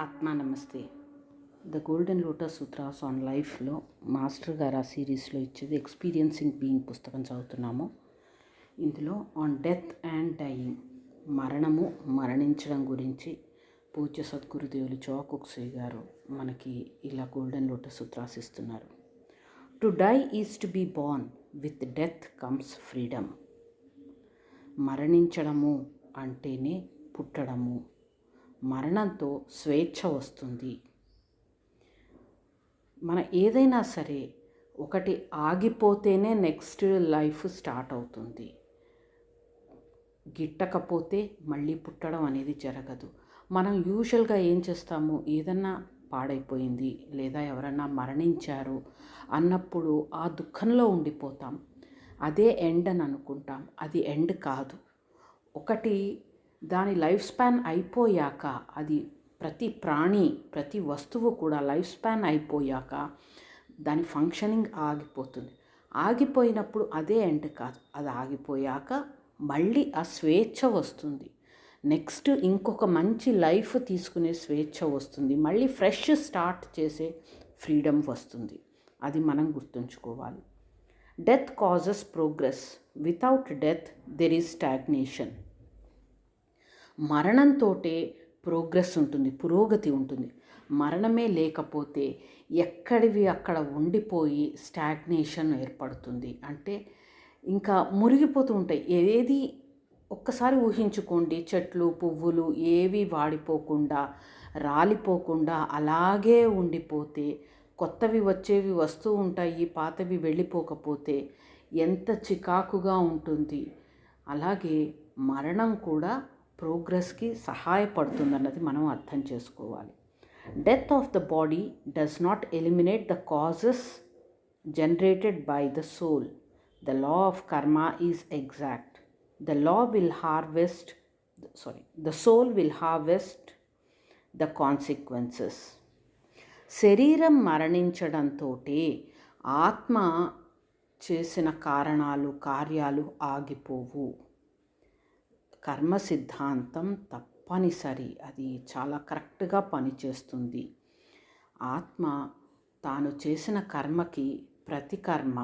ఆత్మ నమస్తే. The golden lotus sutras on లైఫ్లో మాస్టర్ గారు ఆ సిరీస్లో ఇచ్చేది ఎక్స్పీరియన్సింగ్ బీయింగ్ పుస్తకం చదువుతున్నాము. ఇందులో ఆన్ డెత్ అండ్ డయింగ్, మరణించడం గురించి పూజ్య సద్గురుదేవులు చోకుక్సే గారు మనకి ఇలా గోల్డెన్ లోటస్ సూత్రాస్ ఇస్తున్నారు. To die is to be born, with death comes freedom. మరణించడము అంటేనే పుట్టడము. మరణంతో స్వేచ్ఛ వస్తుంది. మన ఏదైనా సరే ఒకటి ఆగిపోతేనే నెక్స్ట్ లైఫ్ స్టార్ట్ అవుతుంది. గిట్టకపోతే మళ్ళీ పుట్టడం అనేది జరగదు. మనం యూజువల్గా ఏం చేస్తాము, ఏదన్నా పాడైపోయింది లేదా ఎవరన్నా మరణించారు అన్నప్పుడు ఆ దుఃఖంలో ఉండిపోతాం. అదే ఎండ్ అని అనుకుంటాం. అది ఎండ్ కాదు. ఒకటి దాని లైఫ్ స్పాన్ అయిపోయాక, అది ప్రతి ప్రాణి ప్రతి వస్తువు కూడా లైఫ్ స్పాన్ అయిపోయాక దాని ఫంక్షనింగ్ ఆగిపోతుంది. ఆగిపోయినప్పుడు అదే ఎండ్ కాదు. అది ఆగిపోయాక మళ్ళీ ఆ స్వేచ్ఛ వస్తుంది. నెక్స్ట్ ఇంకొక మంచి లైఫ్ తీసుకునే స్వేచ్ఛ వస్తుంది. మళ్ళీ ఫ్రెష్ స్టార్ట్ చేసే ఫ్రీడమ్ వస్తుంది. అది మనం గుర్తుంచుకోవాలి. Death causes progress. Without death there is stagnation. మరణంతో ప్రోగ్రెస్ ఉంటుంది, పురోగతి ఉంటుంది. మరణమే లేకపోతే ఎక్కడివి అక్కడ ఉండిపోయి స్టాగ్నేషన్ ఏర్పడుతుంది. అంటే ఇంకా మురిగిపోతూ ఉంటాయి. ఏది ఒక్కసారి ఊహించుకోండి, చెట్లు పువ్వులు ఏవి వాడిపోకుండా రాలిపోకుండా అలాగే ఉండిపోతే, కొత్తవి వచ్చేవి వస్తూ ఉంటాయి, పాతవి వెళ్ళిపోకపోతే ఎంత చికాకుగా ఉంటుంది. అలాగే మరణం కూడా ప్రోగ్రెస్కి సహాయపడుతుందన్నది మనం అర్థం చేసుకోవాలి. Death of the body does not eliminate the causes generated by the soul. The law of karma is exact. The soul will harvest the consequences. శరీరం మరణించడంతో ఆత్మ చేసిన కార్యాలు ఆగిపోవు. కర్మ సిద్ధాంతం తప్పనిసరి. అది చాలా కరెక్ట్గా పనిచేస్తుంది. ఆత్మ తాను చేసిన కర్మకి ప్రతి కర్మ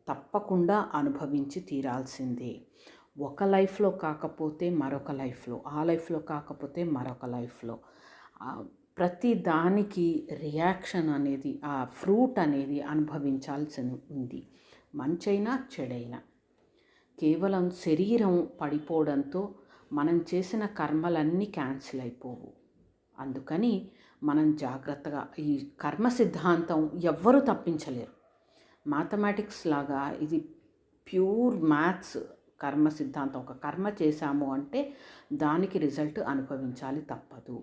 తప్పకుండా అనుభవించి తీరాల్సిందే. ఒక లైఫ్లో కాకపోతే మరొక లైఫ్లో, ఆ లైఫ్లో కాకపోతే మరొక లైఫ్లో. ప్రతి దానికి రియాక్షన్ అనేది, ఆ ఫ్రూట్ అనేది అనుభవించాల్సి ఉంది. మంచైనా చెడైనా. కేవలం శరీరం పడిపోవడంతో మనం చేసిన కర్మలన్నీ క్యాన్సిల్ అయిపోవు. అందుకని మనం జాగ్రత్తగా, ఈ కర్మ సిద్ధాంతం ఎవ్వరూ తప్పించలేరు. మ్యాథమెటిక్స్ లాగా ఇది ప్యూర్ మ్యాథ్స్. కర్మ సిద్ధాంతం, ఒక కర్మ చేశాము అంటే దానికి రిజల్ట్ అనుభవించాలి, తప్పదు.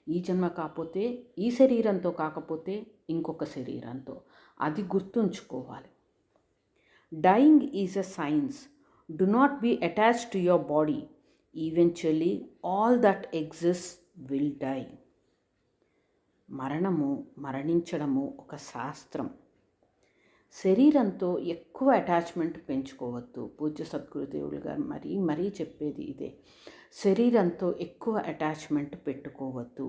ఈ జన్మ కాకపోతే ఈ శరీరంతో, కాకపోతే ఇంకొక శరీరంతో. అది గుర్తుంచుకోవాలి. Dyeing is a science. Do not be attached to your body. Eventually, all that exists will die. మరణించడము ఒక శాస్త్రం. శరీరంతో ఎక్కువ అటాచ్మెంట్ పెంచుకోవద్దు. పూజ్య సద్గురుదేవులు గారు మరీ చెప్పేది ఇదే. శరీరంతో ఎక్కువ అటాచ్మెంట్ పెట్టుకోవద్దు.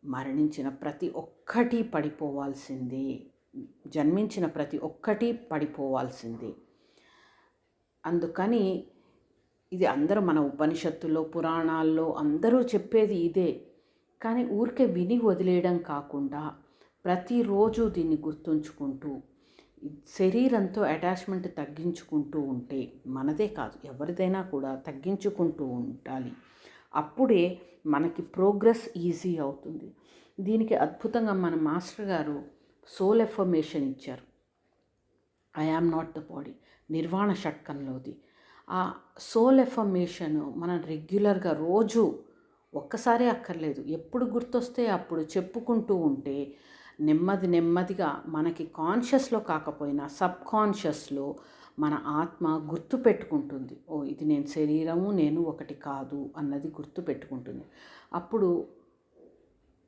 మరణించిన ప్రతి ఒక్కటి పడిపోవాల్సిందే. జన్మించిన ప్రతి ఒక్కటి పడిపోవాల్సిందే. అందుకని ఇది అందరూ మన ఉపనిషత్తుల్లో, పురాణాల్లో అందరూ చెప్పేది ఇదే. కానీ ఊరికే విని వదిలేయడం కాకుండా ప్రతిరోజు దీన్ని గుర్తుంచుకుంటూ శరీరంతో అటాచ్మెంట్ తగ్గించుకుంటూ ఉంటే, మనదే కాదు ఎవరిదైనా కూడా తగ్గించుకుంటూ ఉండాలి. అప్పుడే మనకి ప్రోగ్రెస్ ఈజీ అవుతుంది. దీనికి అద్భుతంగా మన మాస్టర్ గారు సోల్ ఎఫర్మేషన్ ఇచ్చారు. I am not the body, Nirvana షట్కంలోది. ఆ సోల్ ఎఫర్మేషన్ మనం రెగ్యులర్గా రోజు ఒక్కసారి అక్కర్లేదు, ఎప్పుడు గుర్తొస్తే అప్పుడు చెప్పుకుంటూ ఉంటే నెమ్మదిగా మనకి కాన్షియస్లో కాకపోయినా సబ్కాన్షియస్లో మన ఆత్మ గుర్తు పెట్టుకుంటుంది. ఇది నేను శరీరము, నేను ఒకటి కాదు అన్నది గుర్తు పెట్టుకుంటుంది. అప్పుడు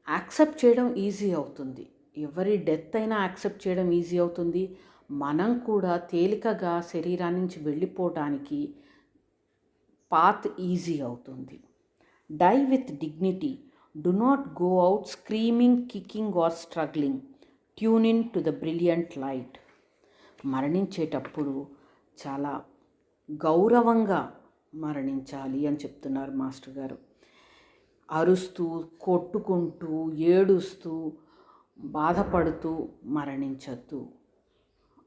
యాక్సెప్ట్ చేయడం ఈజీ అవుతుంది. ఎవరి డెత్ అయినా యాక్సెప్ట్ చేయడం ఈజీ అవుతుంది. మనం కూడా తేలికగా శరీరాన్ని నుంచి వెళ్ళిపోవడానికి పాత్ ఈజీ అవుతుంది. Die with dignity. Do not go out screaming, kicking or struggling. Tune in to the brilliant light. మరణించేటప్పుడు చాలా గౌరవంగా మరణించాలి అని చెప్తున్నారు మాస్టర్ గారు. అరుస్తూ, కొట్టుకుంటూ, ఏడుస్తూ, బాధపడుతూ మరణించద్దు.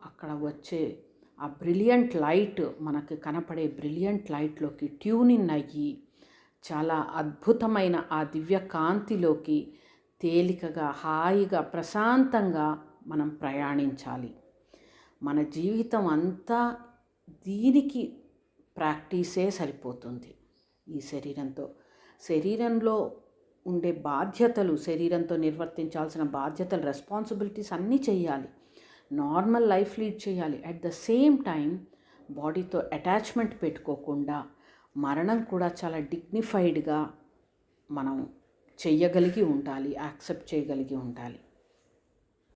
అక్కడ వచ్చే ఆ బ్రిలియంట్ లైట్, మనకు కనపడే బ్రిలియంట్ లైట్లోకి ట్యూన్ ఇన్ అయ్యి చాలా అద్భుతమైన ఆ దివ్య కాంతిలోకి తేలికగా, హాయిగా, ప్రశాంతంగా మనం ప్రయాణించాలి. మన జీవితం అంతా దీనికి ప్రాక్టీసే సరిపోతుంది. ఈ శరీరంలో ఉండే బాధ్యతలు, శరీరంతో నిర్వర్తించాల్సిన బాధ్యతలు, రెస్పాన్సిబిలిటీస్ అన్నీ చేయాలి. నార్మల్ లైఫ్ లీడ్ చేయాలి. అట్ ద సేమ్ టైం బాడీతో అటాచ్మెంట్ పెట్టుకోకుండా మరణం కూడా చాలా డిగ్నిఫైడ్గా మనం చెయ్యగలిగి ఉండాలి, యాక్సెప్ట్ చేయగలిగి ఉండాలి.